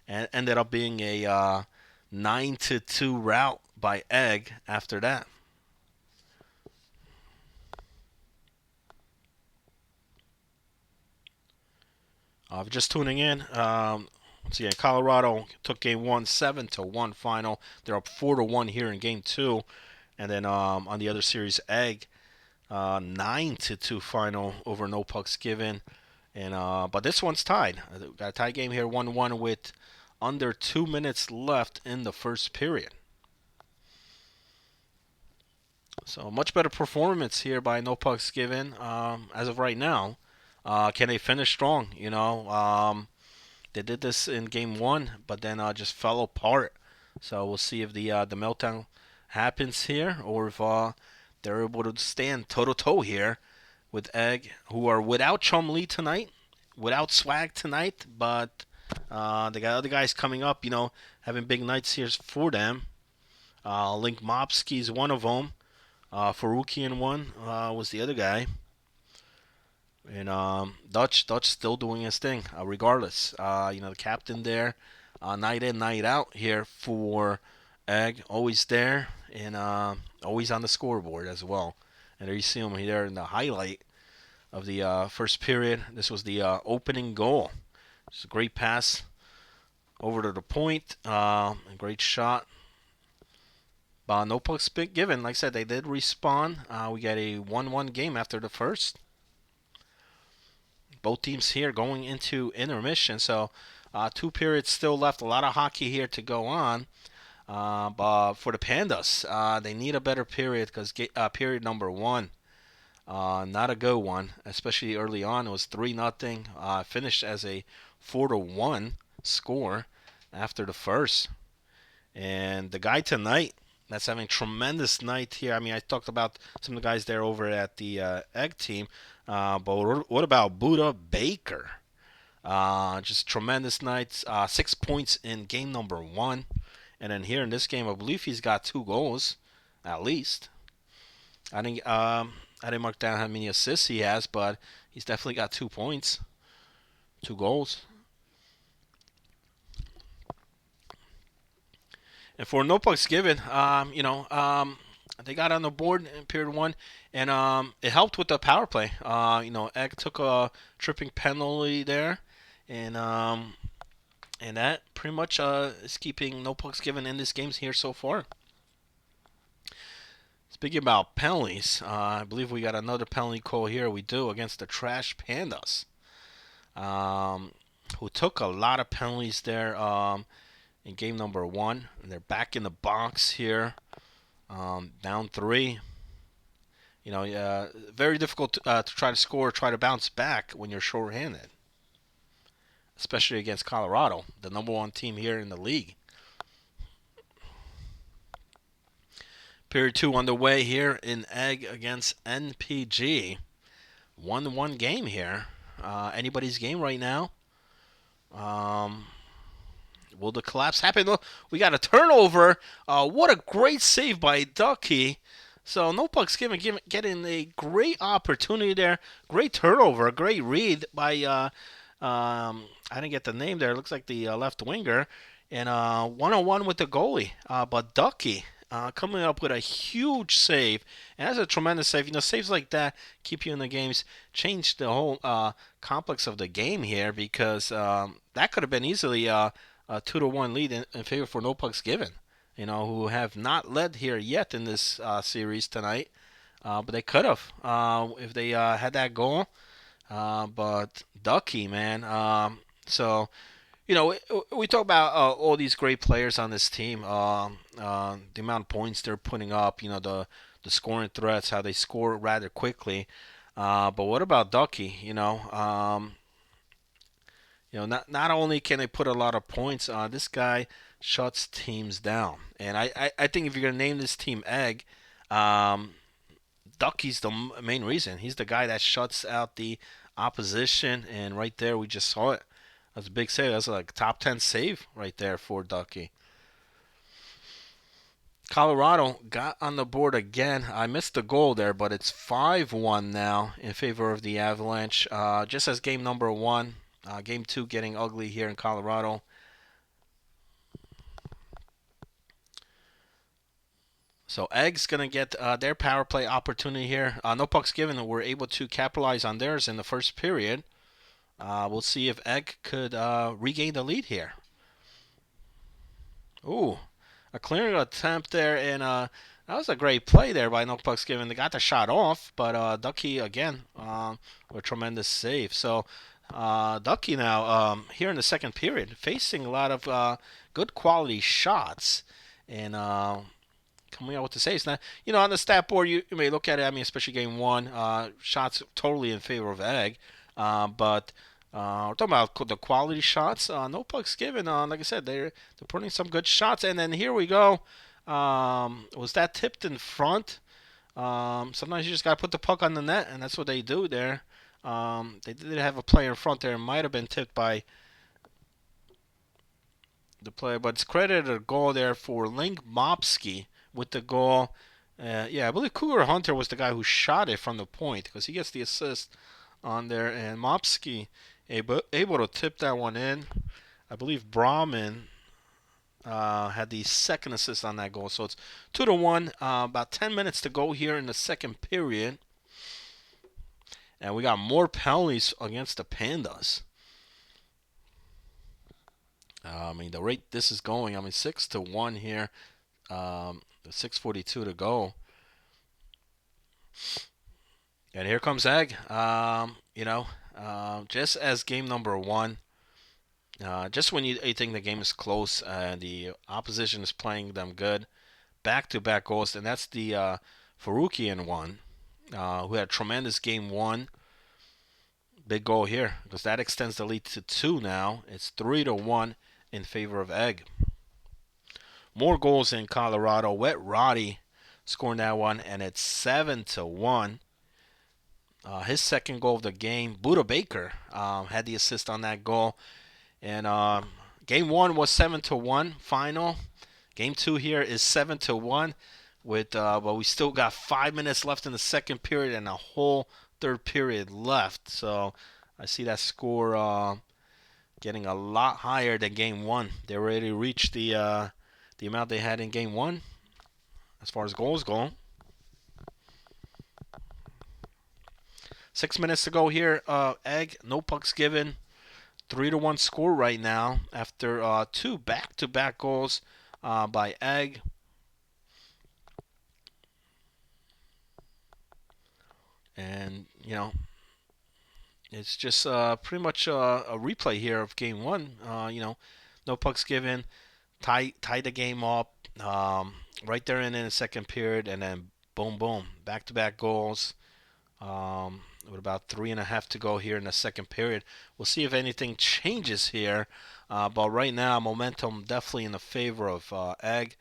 and ended up being a 9-2 rout by Egg after that. If you're just tuning in, once again, Colorado took game 1 7-1 final. They're up 4-1 here in game 2, and then on the other series, Egg 9-2 final over no pucks given, and but this one's tied. Got a tie game here, 1-1 with under 2 minutes left in the first period. So much better performance here by no pucks given as of right now. Can they finish strong? They did this in game 1, but then just fell apart. So we'll see if the meltdown happens here, or if they're able to stand toe-to-toe here with Egg, who are without Chumlee tonight, without Swag tonight, but they got other guys coming up, having big nights here for them. Link Mopsky's one of them. Farukian one was the other guy. And Dutch still doing his thing, regardless. The captain there, night in, night out here for Egg, always there, and always on the scoreboard as well. And there you see him here in the highlight of the first period. This was the opening goal. It's a great pass over to the point. A great shot. No pucks given. Like I said, they did respawn. We got a 1-1 game after the first. Both teams here going into intermission. So 2 periods still left. A lot of hockey here to go on. But for the Pandas, they need a better period, because period number 1, not a good one, especially early on. It was 3-0. Finished as a 4-1 score after the first. And the guy tonight that's having a tremendous night here. I mean, I talked about some of the guys there over at the Egg team. But what about Buddha Baker? Just tremendous nights. 6 points in game number 1. And then here in this game, I believe he's got 2 goals, at least. I didn't mark down how many assists he has, but he's definitely got 2 points, 2 goals. And for no pucks given, they got on the board in period 1, and it helped with the power play. Egg took a tripping penalty there, and that pretty much is keeping no pucks given in this games here so far. Speaking about penalties, I believe we got another penalty call here. We do against the Trash Pandas, um, who took a lot of penalties there in game number 1. And they're back in the box here, down 3. Very difficult to try to score, try to bounce back when you're shorthanded, especially against Colorado, the number 1 team here in the league. Period 2 underway here in Egg against NPG. 1-1 game here. Anybody's game right now. Um, will the collapse happen? Look, we got a turnover. What a great save by Ducky. So no pucks given, getting a great opportunity there. Great turnover, a great read by I didn't get the name there. It looks like the left winger, and 1-on-1 with the goalie. But Ducky coming up with a huge save, and that's a tremendous save. Saves like that keep you in the games, change the whole complex of the game here, because that could have been easily a 2-1 lead in favor for no pucks given. Who have not led here yet in this series tonight. But they could have if they had that goal. But Ducky, man. We talk about all these great players on this team. The amount of points they're putting up. The scoring threats, how they score rather quickly. But what about Ducky? Not only can they put a lot of points, this guy shuts teams down. And I think if you're going to name this team Egg, Ducky's the main reason. He's the guy that shuts out the opposition. And right there, we just saw it. That's a big save. That's like top 10 save right there for Ducky. Colorado got on the board again. I missed the goal there, but it's 5-1 now in favor of the Avalanche. Just as game number 1. Game 2 getting ugly here in Colorado. So Egg's going to get their power play opportunity here. No pucks given. We're able to capitalize on theirs in the first period. We'll see if Egg could regain the lead here. Ooh, a clearing attempt there, and that was a great play there by No Pucks Given. They got the shot off, but Ducky again with a tremendous save. So Ducky now here in the second period facing a lot of good quality shots, and coming out with the saves. Now, on the stat board, you may look at it. I mean, especially game 1, shots totally in favor of Egg, but. We're talking about the quality shots. No pucks given. Like I said, they're putting some good shots. And then here we go. Was that tipped in front? Sometimes you just got to put the puck on the net, and that's what they do there. They did have a player in front there. It might have been tipped by the player, but it's credited a goal there for Link Mopsky with the goal. I believe Cougar Hunter was the guy who shot it from the point, because he gets the assist on there. And Mopsky able to tip that one in. I believe Brahman had the second assist on that goal. So it's 2-1. About 10 minutes to go here in the second period. And we got more penalties against the Pandas. The rate this is going, 6-1 here. 6:42 to go. And here comes Egg. Just as game number 1, just when you think the game is close and the opposition is playing them good, back-to-back goals, and that's the Faruqian one, who had a tremendous game 1. Big goal here, because that extends the lead to 2 now. It's 3-1 in favor of Egg. More goals in Colorado. Wet Roddy scoring that one, and it's 7-1. His second goal of the game. Buda Baker had the assist on that goal. And game 1 was 7-1 final. Game 2 here is 7-1. But we still got 5 minutes left in the second period and a whole third period left. So I see that score getting a lot higher than game 1. They already reached the amount they had in game 1 as far as goals go. 6 minutes to go here. Egg, no pucks given. 3-1 score right now after 2 back-to-back goals by Egg. And it's just pretty much a replay here of game one. No pucks given, tie the game up right there and in the second period, and then boom, boom, back-to-back goals. With about 3.5 to go here in the second period. We'll see if anything changes here. But right now, momentum definitely in the favor of Egg.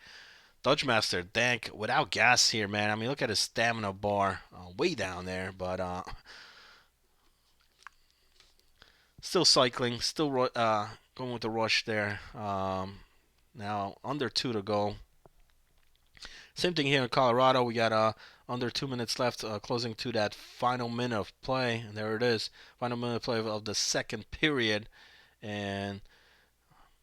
Dutch Master Dank without gas here, man. I mean, look at his stamina bar way down there, but still cycling, still going with the rush there. Now under 2 to go. Same thing here in Colorado. We got under 2 minutes left, closing to that final minute of play, and there it is, final minute of play of the second period, and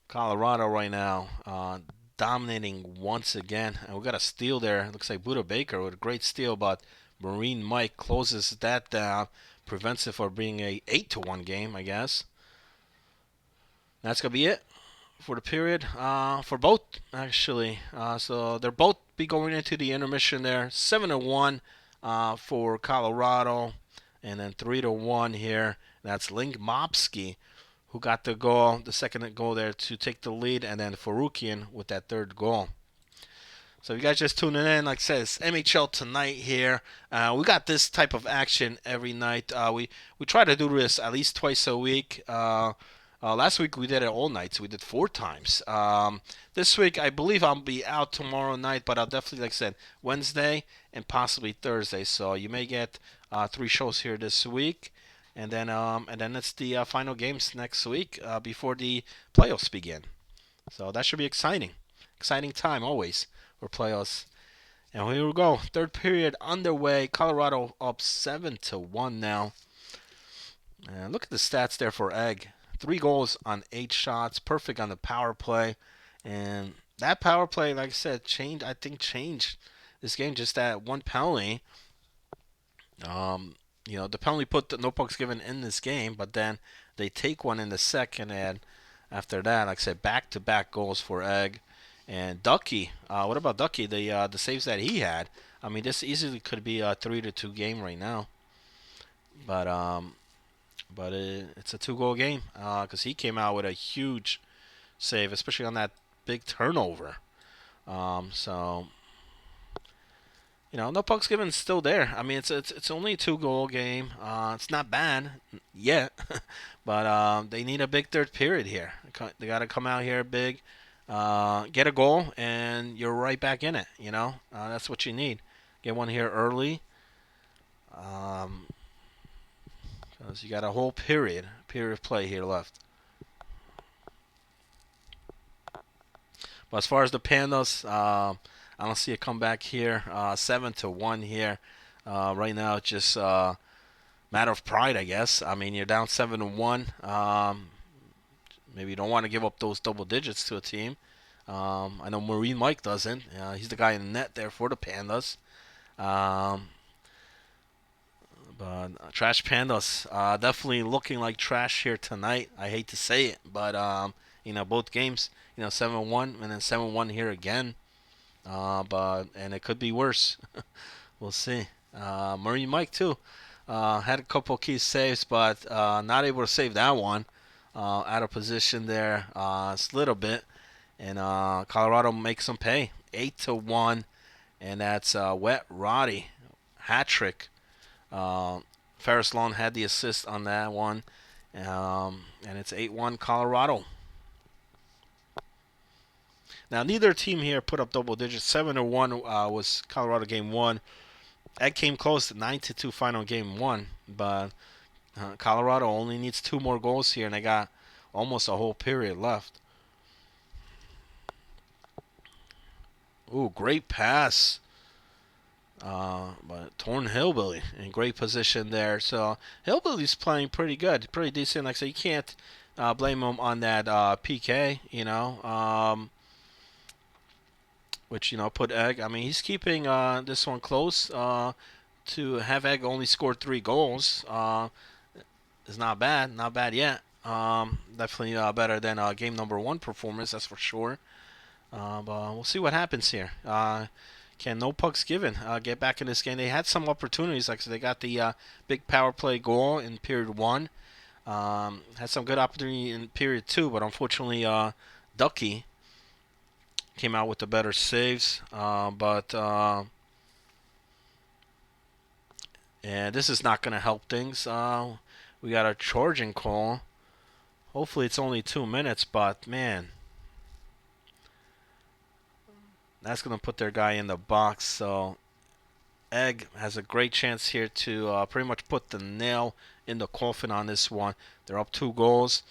Colorado right now dominating once again, and we got a steal there. Looks like Buda Baker with a great steal, but Marine Mike closes that down, prevents it from being a 8-1 game, I guess. That's gonna be it for the period for both actually. So they're both be going into the intermission there. 7-1 for Colorado, and then 3-1 here. That's Link Mopsky who got the goal, the second goal there to take the lead, and then Farukian with that third goal. So if you guys just tuning in, like I said, it's MHL Tonight here. We got this type of action every night. We try to do this at least twice a week. Last week we did it all nights. We did 4 times. This week I believe I'll be out tomorrow night, but I'll definitely, like I said, Wednesday and possibly Thursday. So you may get 3 shows here this week, and then it's the final games next week before the playoffs begin. So that should be exciting. Exciting time always for playoffs. And here we go. Third period underway. Colorado up 7-1 now. And look at the stats there for Egg. 3 goals on 8 shots. Perfect on the power play. And that power play, like I said, changed this game. Just that one penalty. The penalty put the no pucks given in this game, but then they take one in the second, and after that, like I said, back-to-back goals for Egg. And Ducky, what about Ducky? The saves that he had. I mean, this easily could be a 3-2 game right now. But it's a 2-goal game because he came out with a huge save, especially on that big turnover. So no pucks given still there. I mean, it's only a 2-goal game. It's not bad yet, but they need a big third period here. They got to come out here big, get a goal, and you're right back in it. That's what you need. Get one here early. Because you got a whole period of play here left. But as far as the Pandas, I don't see a comeback here. 7-1 here. Right now, it's just matter of pride, I guess. I mean, you're down 7-1. Maybe you don't want to give up those double digits to a team. I know Marine Mike doesn't. He's the guy in the net there for the Pandas. But Trash Pandas definitely looking like trash here tonight. I hate to say it, but both games, 7-1 and then 7-1 here again. And it could be worse. We'll see. Marine Mike too had a couple key saves, but not able to save that one. Out of position there, a little bit, and Colorado makes them pay 8-1, and that's Wet Roddy hat trick. Ferris Long had the assist on that one, and it's 8-1 Colorado. Now, neither team here put up double digits. 7-1 was Colorado game 1. That came close to 9-2 final game 1, but Colorado only needs 2 more goals here, and they got almost a whole period left. Ooh, great pass. But Torn Hillbilly in great position there. So Hillbilly's playing pretty good, pretty decent. Like I said, you can't blame him on that PK, which put Egg. I mean, he's keeping this one close. To have Egg only scored 3 goals is not bad yet. Definitely better than game number 1 performance, that's for sure. But we'll see what happens here. can no pucks given get back in this game? They had some opportunities. Like I said, they got the big power play goal in period one. Had some good opportunity in period two, but unfortunately, Ducky came out with the better saves. And this is not going to help things. We got a charging call. Hopefully, it's only 2 minutes, but man, that's going to put their guy in the box. So Egg has a great chance here to pretty much put the nail in the coffin on this one. They're up 2 goals.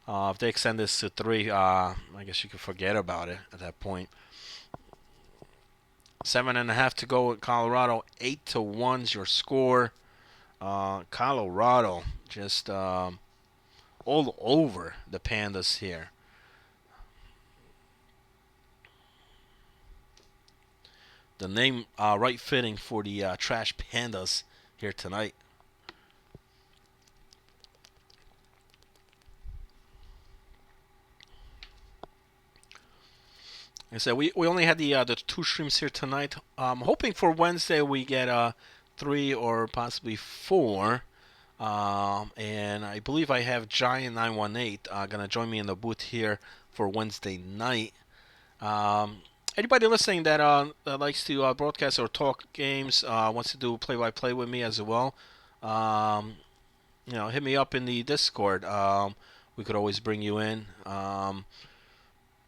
If they extend this to 3, I guess you could forget about it at that point. 7.5 to go with Colorado. 8-1's your score. Colorado just all over the Pandas here. The name right fitting for the Trash Pandas here tonight. Like I said, we only had the 2 streams here tonight. Hoping for Wednesday we get 3 or possibly 4. And I believe I have Giant918 gonna join me in the booth here for Wednesday night. Anybody listening that likes to broadcast or talk games, wants to do play-by-play with me as well, hit me up in the Discord. We could always bring you in.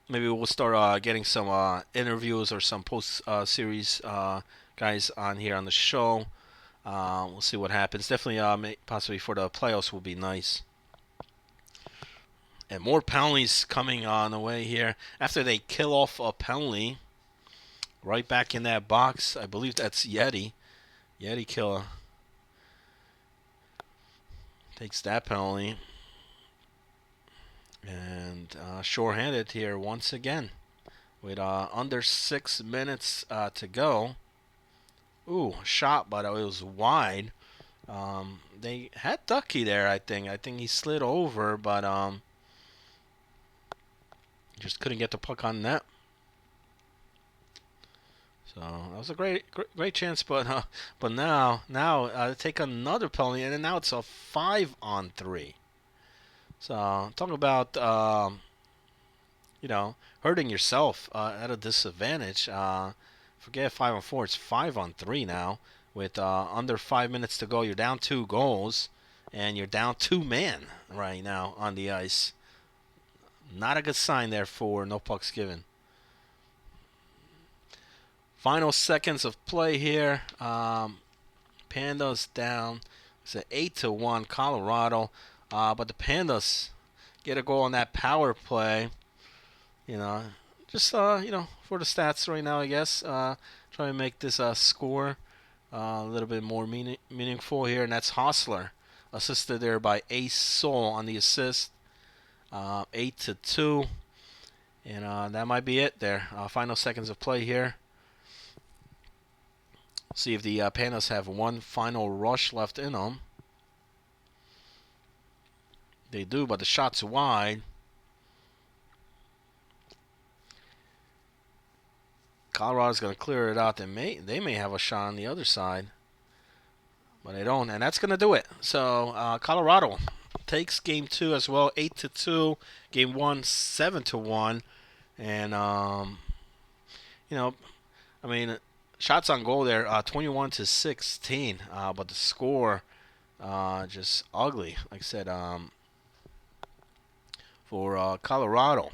Maybe we'll start getting some interviews or some post-series guys on here on the show. We'll see what happens. Definitely, possibly for the playoffs will be nice. And more penalties coming on the way here. After they kill off a penalty, right back in that box. I believe that's Yeti. Yeti killer takes that penalty. And short-handed here once again. With under 6 minutes to go. Ooh, shot, but it was wide. They had Ducky there, I think. I think he slid over, but just couldn't get the puck on net. So that was a great chance, but now take another penalty, and then now it's a 5-on-3. So talk about hurting yourself at a disadvantage. Forget 5-on-4, it's 5-on-3 now. With under 5 minutes to go, you're down 2 goals, and you're down 2 men right now on the ice. Not a good sign there for no pucks given. Final seconds of play here. Pandas down. It's an 8-1 Colorado, but the Pandas get a goal on that power play. Just for the stats right now, I guess. Try to make this score a little bit more meaningful here, and that's Hostler, assisted there by Ace Soul on the assist. 8-2, and that might be it there. Final seconds of play here. See if the Pandas have one final rush left in them. They do, but the shot's wide. Colorado's going to clear it out. They may have a shot on the other side, but they don't, and that's going to do it. So Colorado takes game 2 as well, 8-2. Game 1, 7-1, and shots on goal there, 21-16, but the score just ugly. Like I said, for Colorado,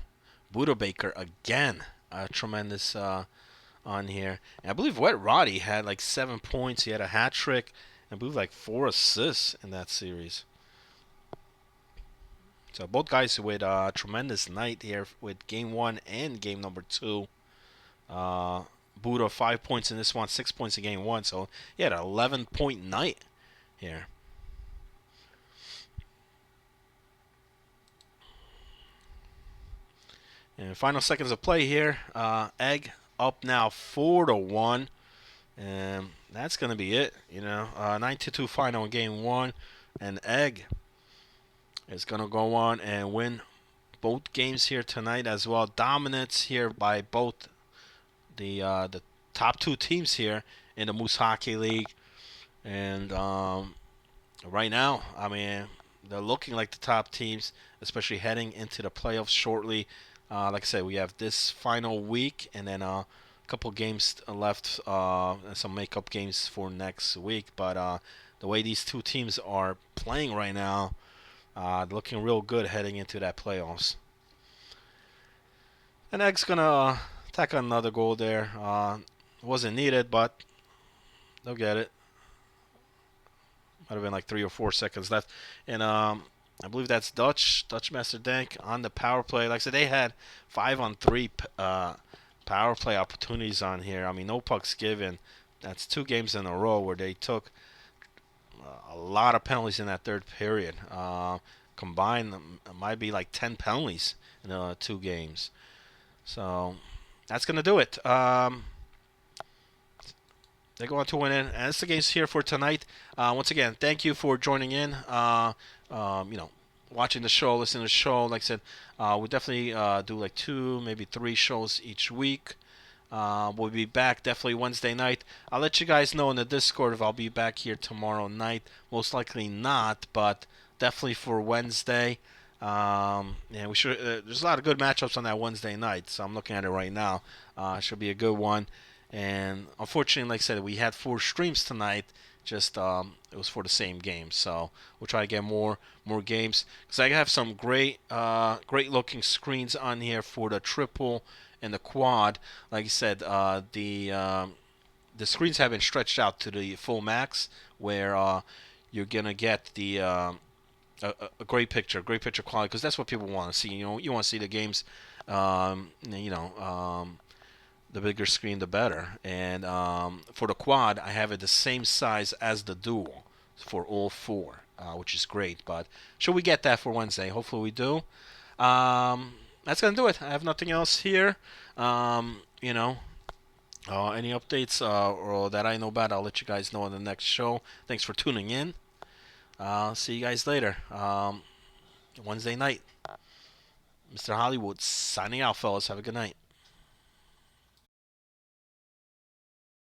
Budabaker again, tremendous. On here. And I believe Wet Roddy had like 7 points. He had a hat trick. And I believe like 4 assists in that series. So both guys with a tremendous night here with game 1 and game number 2. Buda 5 points in this one, 6 points in game 1. So he had an 11-point night here. And final seconds of play here. Egg up now 4-1, and that's going to be it. 9-2 final in game 1, and Egg is going to go on and win both games here tonight as well. Dominance here by both the top two teams here in the Moose Hockey League, and right now, I mean, they're looking like the top teams, especially heading into the playoffs shortly. Like I said, we have this final week, and then a couple games left, and some makeup games for next week. But the way these two teams are playing right now, looking real good heading into that playoffs. And Egg's gonna tack on another goal there. Wasn't needed, but they'll get it. Might have been like 3 or 4 seconds left, and I believe that's Dutch Master Dank on the power play. Like I said, they had 5-on-3 power play opportunities on here. I mean, no pucks given. That's 2 games in a row where they took a lot of penalties in that third period. Combined, it might be like 10 penalties in 2 games. So that's gonna do it. They go on to win in, and that's the games here for tonight. Once again, thank you for joining in. Watching the show, listening to the show. Like I said, we'll definitely do like 2, maybe 3 shows each week. We'll be back definitely Wednesday night. I'll let you guys know in the Discord if I'll be back here tomorrow night. Most likely not, but definitely for Wednesday. And we should. There's a lot of good matchups on that Wednesday night, so I'm looking at it right now. It should be a good one. And unfortunately, like I said, we had 4 streams tonight. Just it was for the same game, so we'll try to get more games because I have some great looking screens on here for the triple and the quad. Like I said, the screens have been stretched out to the full max, where you're gonna get the a great picture quality, because that's what people want to see. You know, you want to see the games. The bigger screen, the better. And for the quad, I have it the same size as the dual for all 4, which is great. But should we get that for Wednesday? Hopefully we do. That's gonna do it. I have nothing else here. Any updates or that I know about, I'll let you guys know on the next show. Thanks for tuning in. See you guys later. Wednesday night. Mr. Hollywood signing out, fellas. Have a good night.